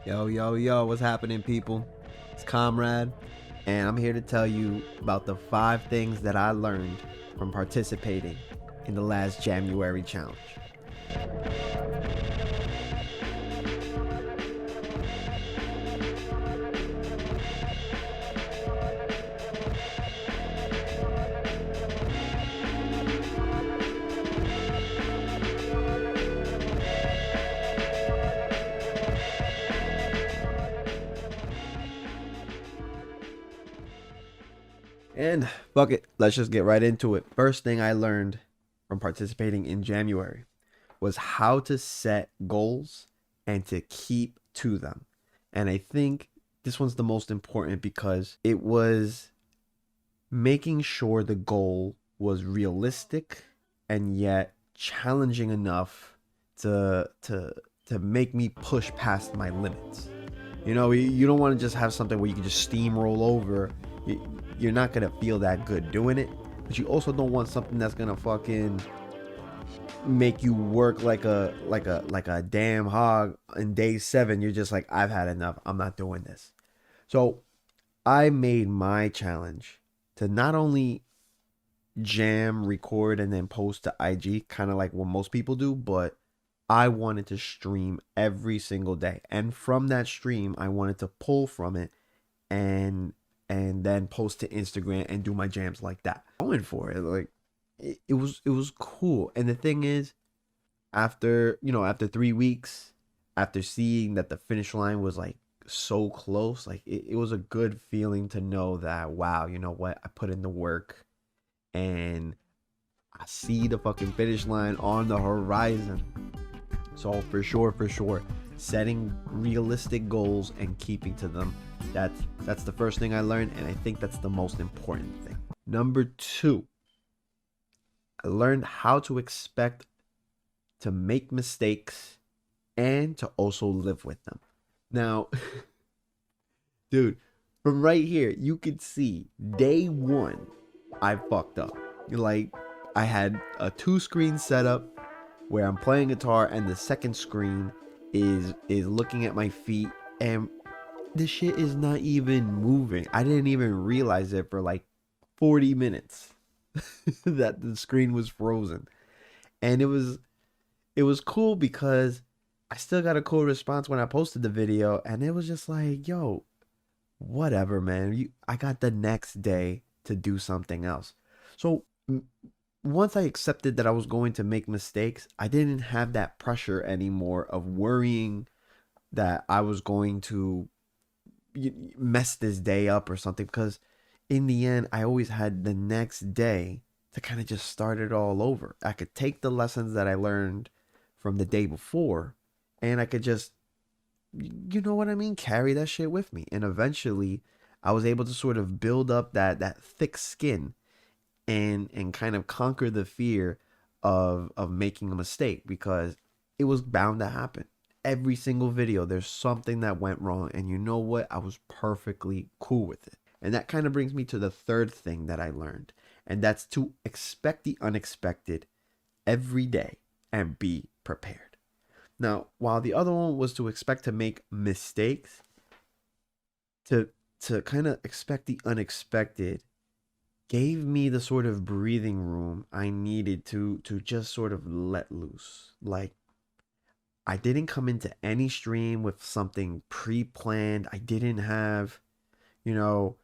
Yo, yo, yo, what's happening, people? It's Comrade, and I'm here to tell you about the 5 things that I learned from participating in the last Jamuary challenge. And fuck it, let's just get right into it. First thing I learned from participating in January was how to set goals and to keep to them. And I think this one's the most important because it was making sure the goal was realistic and yet challenging enough to make me push past my limits. You don't want to just have something where you can just steamroll over. You're not gonna feel that good doing it, but you also don't want something that's gonna fucking make you work like a damn hog. In day 7 you're just like, I've had enough, I'm not doing this. So I made my challenge to not only jam, record, and then post to IG, kind of like what most people do, but I wanted to stream every single day. And from that stream, I wanted to pull from it and then post to Instagram and do my jams like that. I went for it. Like it was cool. And the thing is, after 3 weeks, after seeing that the finish line was like so close, like it was a good feeling to know that, wow, you know what, I put in the work and I see the fucking finish line on the horizon. So for sure, setting realistic goals and keeping to them. That's the first thing I learned, and I think that's the most important thing. Number 2, I learned how to expect to make mistakes and to also live with them. Now, dude, from right here, you could see day 1, I fucked up. Like, I had a 2-screen setup where I'm playing guitar and the second screen is looking at my feet, and this shit is not even moving. I didn't even realize it for like 40 minutes that the screen was frozen. And it was cool because I still got a cool response when I posted the video, and it was just like, yo, whatever, man. I got the next day to do something else. So once I accepted that I was going to make mistakes, I didn't have that pressure anymore of worrying that I was going to mess this day up or something, because in the end, I always had the next day to kind of just start it all over. I could take the lessons that I learned from the day before, and I could just, you know what I mean, carry that shit with me. And eventually I was able to sort of build up that thick skin and kind of conquer the fear of making a mistake, because it was bound to happen. Every single video there's something that went wrong, and you know what, I was perfectly cool with it. And that kind of brings me to the third thing that I learned, and that's to expect the unexpected every day and be prepared. Now, while the other one was to expect to make mistakes, to kind of expect the unexpected gave me the sort of breathing room I needed to just sort of let loose. Like, I didn't come into any stream with something pre-planned. I didn't have, you know,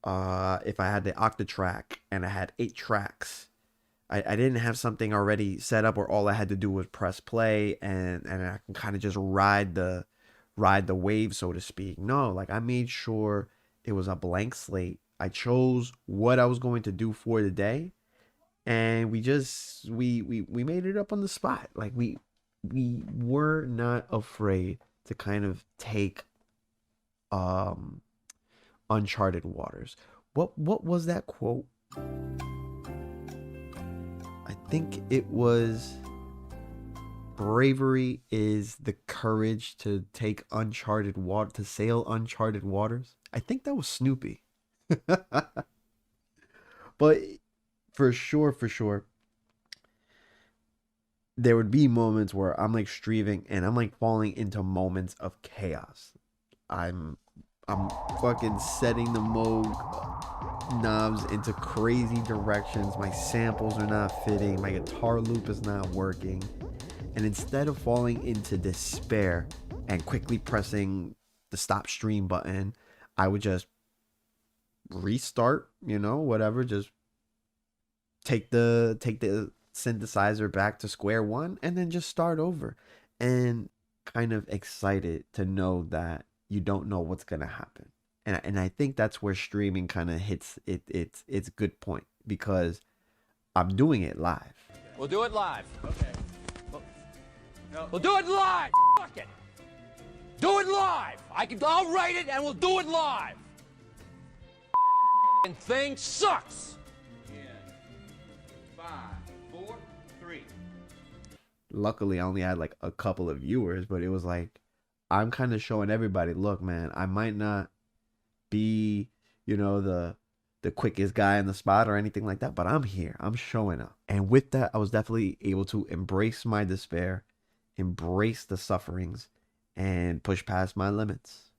if I had the octatrack and I had 8 tracks, I didn't have something already set up where all I had to do was press play and I can kind of just ride the wave, so to speak. No, like, I made sure it was a blank slate. I chose what I was going to do for the day, and we made it up on the spot. Like, we were not afraid to kind of take um uncharted waters. What was that quote? I think it was, bravery is the courage to take uncharted water, to sail uncharted waters. I think that was Snoopy. But for sure, there would be moments where I'm like striving and I'm like falling into moments of chaos. I'm fucking setting the Moog knobs into crazy directions. My samples are not fitting. My guitar loop is not working. And instead of falling into despair and quickly pressing the stop stream button, I would just restart, whatever, just take the synthesizer back to square one and then just start over. And kind of excited to know that you don't know what's going to happen. And I think that's where streaming kind of hits its good point, because I'm doing it live. We'll do it live. Okay. We'll do it live. Fuck it. Do it live. I'll write it and we'll do it live. And thing sucks. In 5, 4, 3. Luckily, I only had like a couple of viewers, but it was like, I'm kind of showing everybody, look, man, I might not be, the quickest guy in the spot or anything like that, but I'm here. I'm showing up. And with that, I was definitely able to embrace my despair, embrace the sufferings, and push past my limits.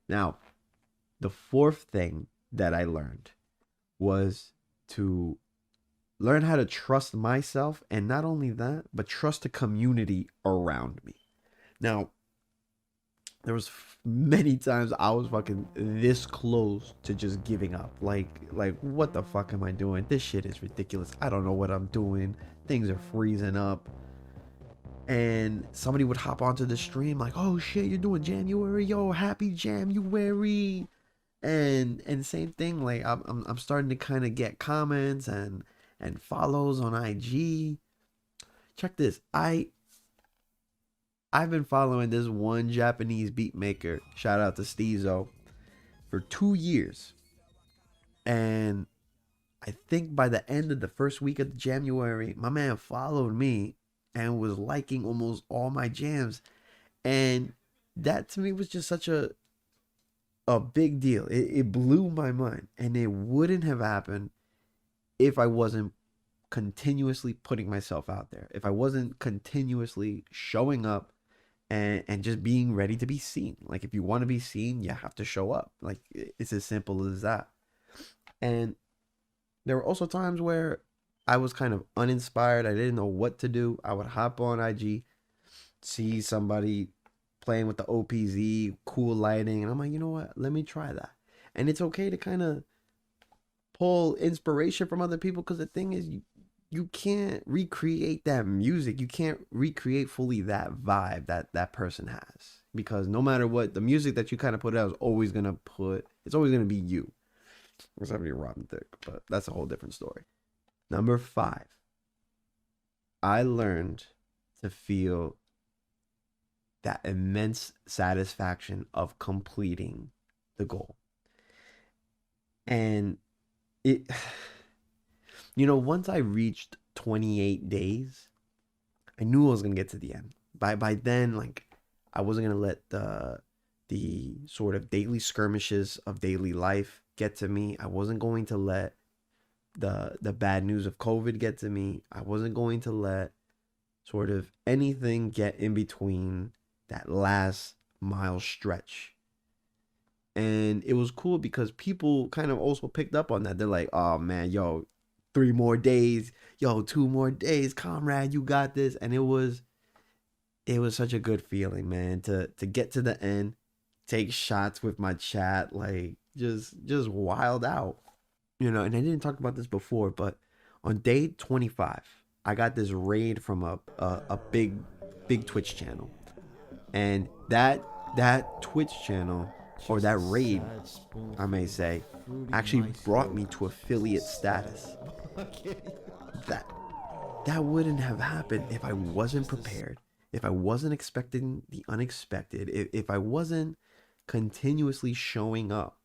Now, the fourth thing that I learned was to learn how to trust myself, and not only that, but trust the community around me. Now, there was many times I was fucking this close to just giving up. Like what the fuck am I doing? This shit is ridiculous. I don't know what I'm doing. Things are freezing up. And somebody would hop onto the stream like, oh shit, you're doing Jamuary, yo, happy Jamuary. And same thing, like I'm starting to kind of get comments and follows on IG. Check this. I've been following this one Japanese beat maker, shout out to Steezo, for 2 years. And I think by the end of the first week of January, my man followed me and was liking almost all my jams. And that to me was just such a big deal. It blew my mind. And it wouldn't have happened if I wasn't continuously putting myself out there. If I wasn't continuously showing up and just being ready to be seen. Like, if you want to be seen, you have to show up. Like, it's as simple as that. And there were also times where I was kind of uninspired. I didn't know what to do. I would hop on IG, see somebody playing with the OPZ, cool lighting, and I'm like, you know what? Let me try that. And it's okay to kind of pull inspiration from other people, because the thing is, you can't recreate that music. You can't recreate fully that vibe that person has, because no matter what, the music that you kind of put out is always gonna be you. Except for your Robin Thicke, but that's a whole different story. Number 5, I learned to feel that immense satisfaction of completing the goal. And it, once I reached 28 days, I knew I was going to get to the end. By then, like, I wasn't going to let the sort of daily skirmishes of daily life get to me. I wasn't going to let the bad news of COVID get to me. I wasn't going to let sort of anything get in between that last mile stretch. And it was cool because people kind of also picked up on that. They're like, oh man, yo, 3 more days, yo, 2 more days, Comrade, you got this. And it was such a good feeling, man, to get to the end, take shots with my chat, like just wild out. And I didn't talk about this before, but on day 25, I got this raid from a big Twitch channel. And that Twitch channel, or that raid, I may say, actually brought me to affiliate status. That wouldn't have happened if I wasn't prepared, if I wasn't expecting the unexpected, if I wasn't continuously showing up,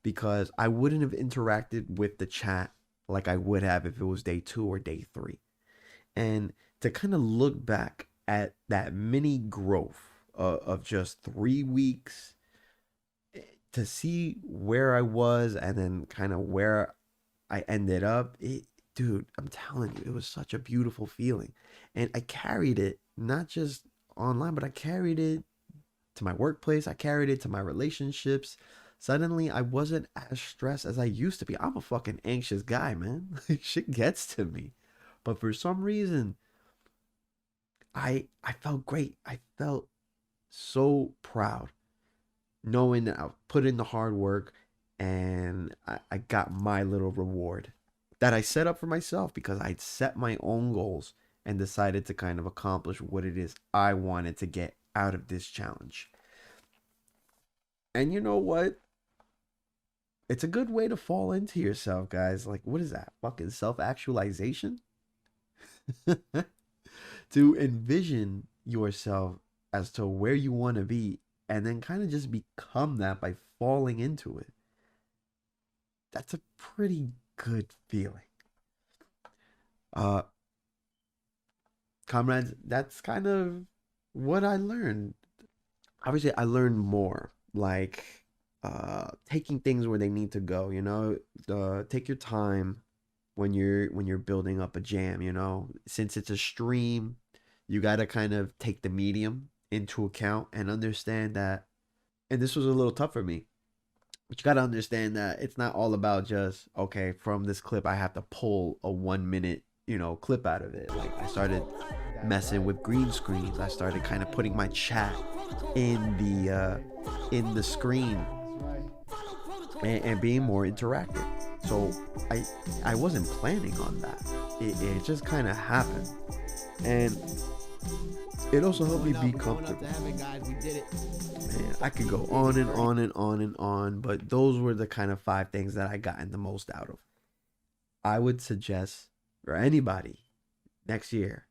because I wouldn't have interacted with the chat like I would have if it was day 2 or day 3. And to kind of look back at that mini growth of just 3 weeks, to see where I was and then kind of where I ended up, dude, I'm telling you, it was such a beautiful feeling. And I carried it, not just online, but I carried it to my workplace. I carried it to my relationships. Suddenly, I wasn't as stressed as I used to be. I'm a fucking anxious guy, man. Shit gets to me. But for some reason, I felt great. I felt so proud knowing that I put in the hard work and I got my little reward that I set up for myself because I'd set my own goals and decided to kind of accomplish what it is I wanted to get out of this challenge. And you know what? It's a good way to fall into yourself, guys. Like, what is that? Fucking self-actualization? To envision yourself as to where you want to be and then kind of just become that by falling into it. That's a pretty good feeling. Comrades, that's kind of what I learned. Obviously, I learned more, like taking things where they need to go, you know. Take your time when you're building up a jam, you know. Since it's a stream, you got to kind of take the medium into account and understand that, and this was a little tough for me, but you got to understand that it's not all about just, okay, from this clip I have to pull a 1 minute, you know, clip out of it. Like, I started messing with green screens. I started kind of putting my chat in the screen and being more interactive. So I wasn't planning on that. It just kind of happened, and it also helped me be comfortable. Man, I could go on and on and on and on, but those were the kind of 5 things that I gotten the most out of. I would suggest for anybody next year,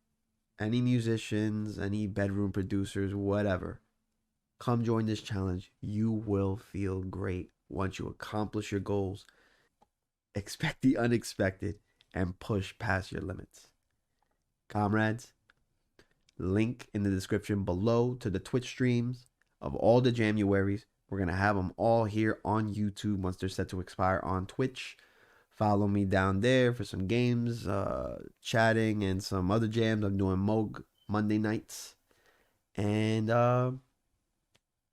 any musicians, any bedroom producers, whatever, come join this challenge. You will feel great once you accomplish your goals. Expect the unexpected and push past your limits. Comrades, link in the description below to the Twitch streams of all the Jamuaries. We're going to have them all here on YouTube once they're set to expire on Twitch. Follow me down there for some games, chatting, and some other jams. I'm doing Moog Monday nights. And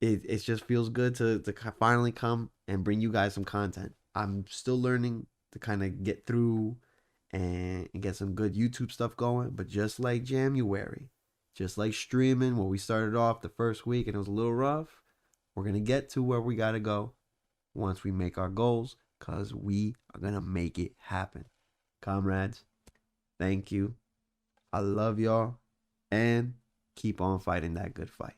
it just feels good to finally come and bring you guys some content. I'm still learning to kind of get through and get some good YouTube stuff going. But just like Jamuary, just like streaming, where we started off the first week and it was a little rough, we're going to get to where we got to go once we make our goals, because we are going to make it happen. Comrades, thank you. I love y'all. And keep on fighting that good fight.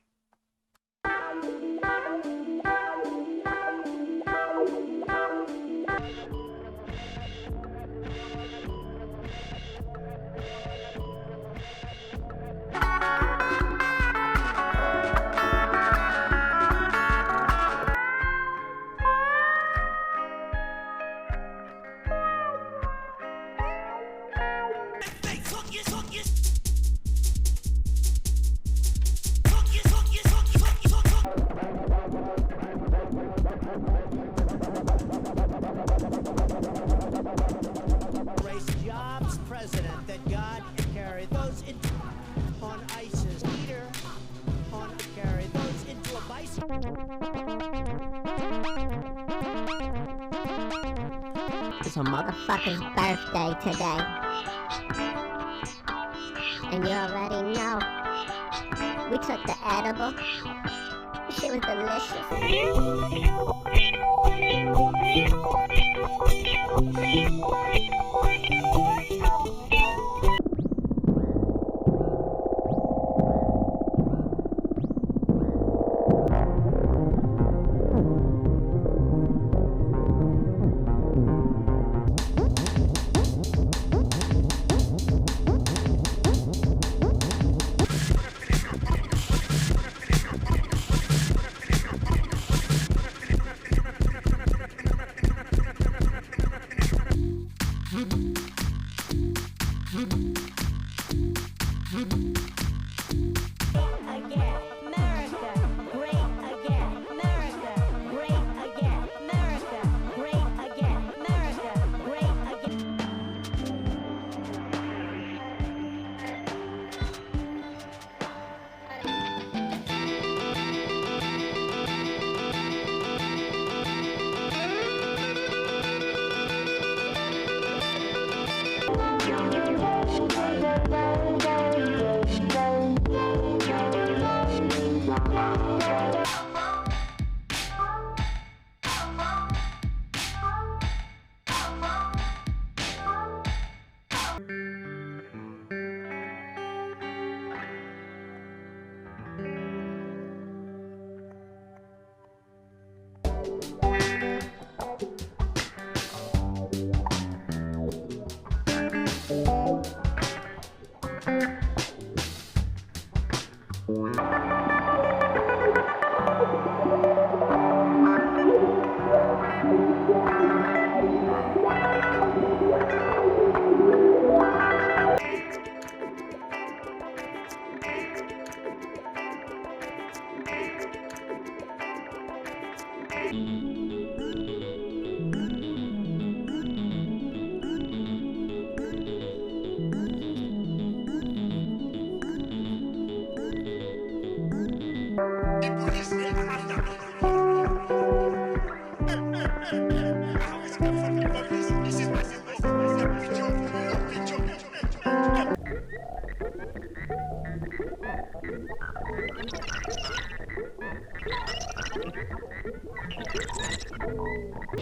President that God carry those on ISIS leader on carry those into a bicycle. It's a motherfucker's birthday today. And you already know. We took the edible. Shit was delicious.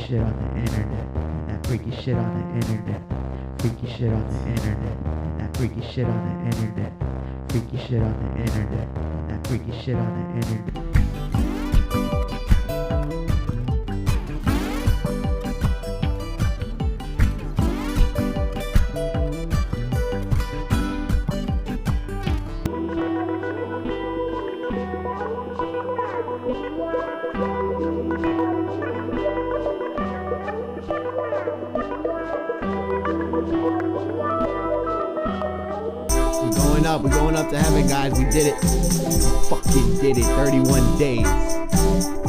Shit on the internet, that freaky shit on the internet, freaky shit on the internet, that freaky shit on the internet, freaky shit on the internet, that freaky shit on the internet. We're going up to heaven, guys. We did it. We fucking did it. 31 days.